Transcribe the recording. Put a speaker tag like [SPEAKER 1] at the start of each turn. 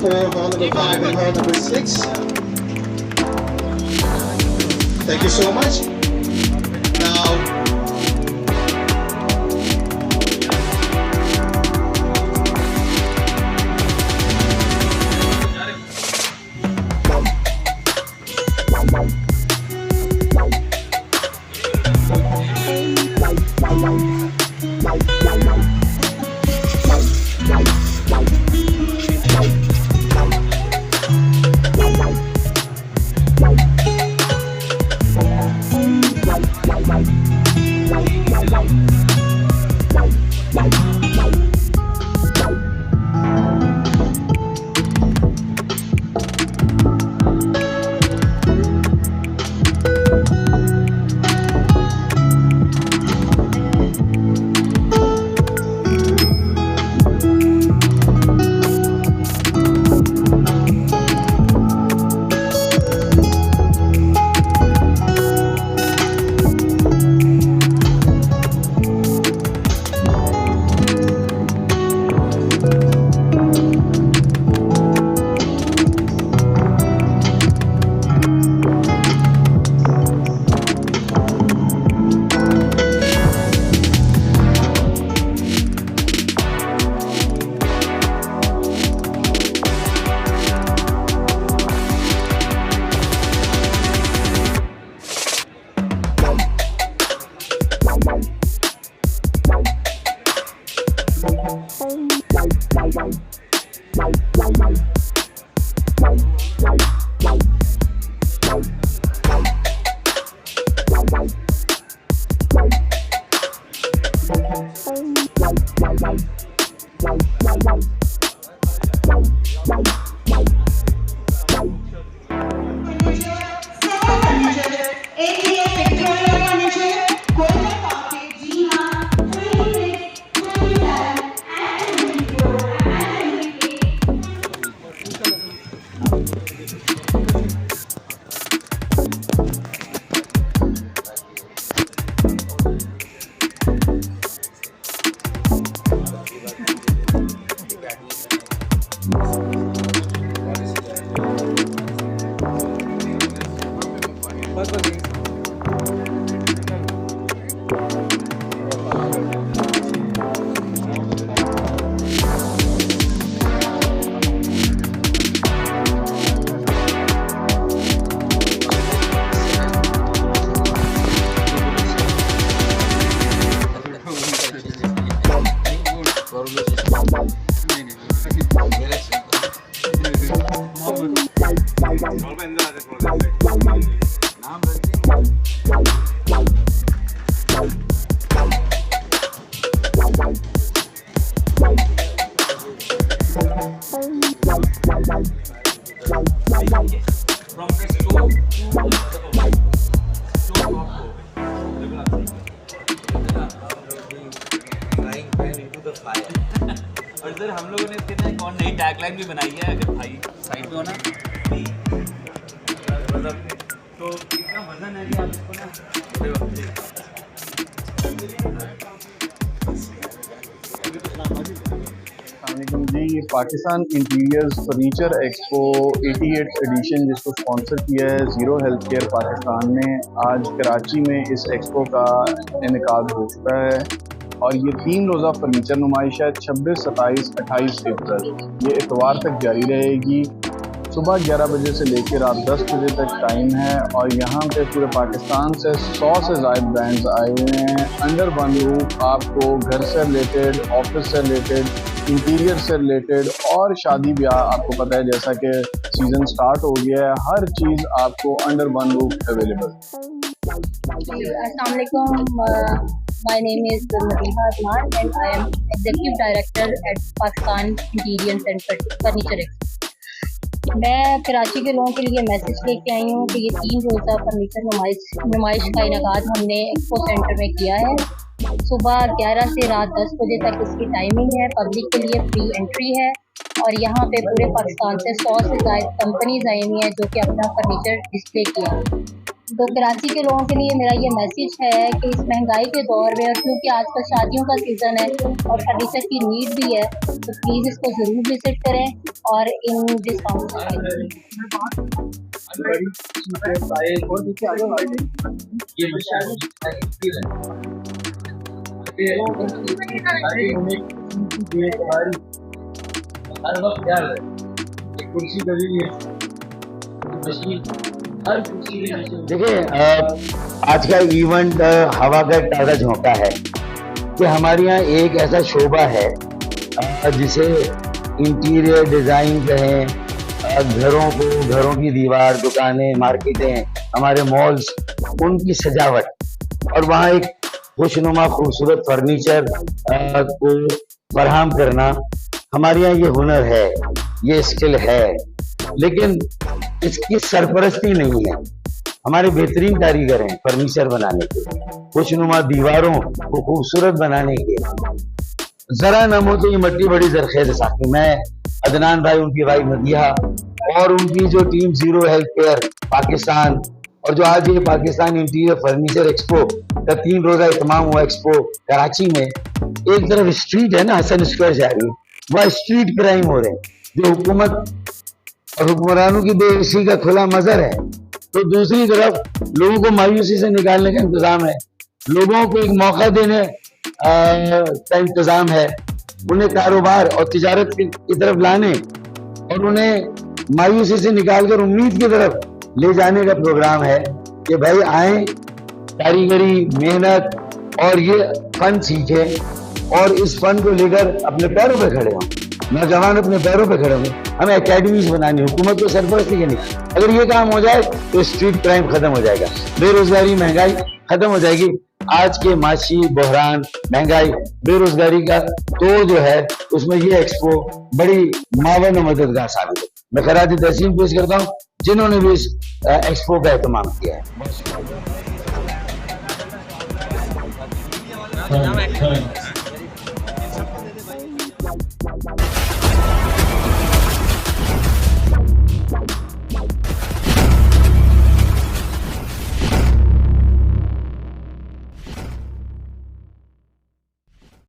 [SPEAKER 1] 4, hall number 5 and hall number 6. Thank you so much. Now,
[SPEAKER 2] और sir हम लोगों ने इसके लिए एक और नई टैगलाइन भी बनाई है, अगर भाई साइड पे हो ना मतलब तो इतना वजन है कि आप इसको ना थोड़े वक्त
[SPEAKER 3] जी। ये Pakistan interiors furniture expo 88 edition जिसको स्पॉन्सर किया है ज़ीरो हेल्थ केयर पाकिस्तान ने, आज कराची में इस एक्सपो का इनेकाद हो चुका है और ये 3 रोज़ा फर्नीचर नुमाइश है 26, 27, 28 अप्रैल। ये इतवार तक जारी रहेगी। सुबह 11 बजे से लेकर रात 10 बजे तक टाइम है और यहाँ पे पूरे पाकिस्तान से 100 से ज़ायद ब्रांड्स आए हुए हैं। अंडर वन रूफ आपको घर से रिलेटेड, ऑफिस से रिलेटेड, इंटीरियर से रिलेटेड और शादी ब्याह, आपको पता है जैसा कि सीज़न स्टार्ट हो गया है, हर चीज़ आपको अंडर वन रूफ अवेलेबल।
[SPEAKER 4] अस्सलाम वालेकुम, my name is Nabiha Adnan and I am Executive Director at Pakistan Interiors and Furniture Expo। मैं कराची के लोगों के लिए मैसेज लेके आई हूँ कि ये 3 रोज़ा फर्नीचर नुमाइश का इनेकाद हमने एक्सपो सेंटर में किया है। सुबह 11 से रात 10 बजे तक इसकी टाइमिंग है। पब्लिक के लिए फ्री एंट्री है और यहाँ पे पूरे पाकिस्तान से 100 से ज़ायद कंपनीज आई हुई हैं जो कि अपना फर्नीचर डिस्प्ले किया है। तो कराची के लोगों के लिए मेरा ये मैसेज है कि इस महंगाई के दौर में, और क्योंकि आजकल शादियों का सीज़न है और फर्नीचर की नीड भी है, तो प्लीज़ इसको ज़रूर विजिट करें और इन डिस्काउंट
[SPEAKER 5] हर वक्त ख्याल है कुर्सी कभी भी मशीन हर कुर्सी देखिए, आज का इवेंट हवा का एक ताज़ा झोंका है कि हमारे यहाँ एक ऐसा शोबा है जिसे इंटीरियर डिज़ाइन कहें, घरों की दीवार, दुकानें, मार्केटें, हमारे मॉल्स, उनकी सजावट और वहाँ एक खुशनुमा खूबसूरत फर्नीचर को फराहम करना, हमारे यहाँ ये हुनर है, ये स्किल है, लेकिन इसकी सरपरस्ती नहीं है। हमारे बेहतरीन कारीगर हैं फर्नीचर बनाने के, खुशनुमा दीवारों को खूबसूरत बनाने के। जरा नम हो तो ये मट्टी बड़ी जरखेज साथी। मैं अदनान भाई, उनकी भाई मदिहा और उनकी जो team zero health care Pakistan, और जो आज ये पाकिस्तान इंटीरियर फर्नीचर एक्सपो का 3 रोजा इत्माम हुआ एक्सपो कराची में, एक तरफ स्ट्रीट है ना हसन स्क्वायर जा रही, वह स्ट्रीट क्राइम हो रहे हैं जो हुकूमत और हुक्मरानों की बेइज्जती का खुला मजर है, तो दूसरी तरफ लोगों को मायूसी से निकालने का इंतजाम है, लोगों को एक मौका देने का इंतजाम है, उन्हें कारोबार और तिजारत की तरफ लाने और उन्हें मायूसी से निकालकर उम्मीद की तरफ ले जाने का प्रोग्राम है कि भाई आए, कारीगरी, मेहनत और ये फन सीखें और इस फन को लेकर अपने पैरों पे खड़े हों, नौजवान अपने पैरों पे खड़े होंगे। हमें एकेडमीज बनानी, हुकूमत को सरपरस्ती करनी। अगर ये काम हो जाए तो स्ट्रीट क्राइम खत्म हो जाएगा, बेरोजगारी, महंगाई खत्म हो जाएगी। आज के माशी बहरान, महंगाई, बेरोजगारी का तो जो है उसमें ये एक्सपो बड़ी मावन और मददगार साबित है। मैं खराज तहसीन पेश करता हूँ जिन्होंने भी इस एक्सपो का एहतमाम किया है।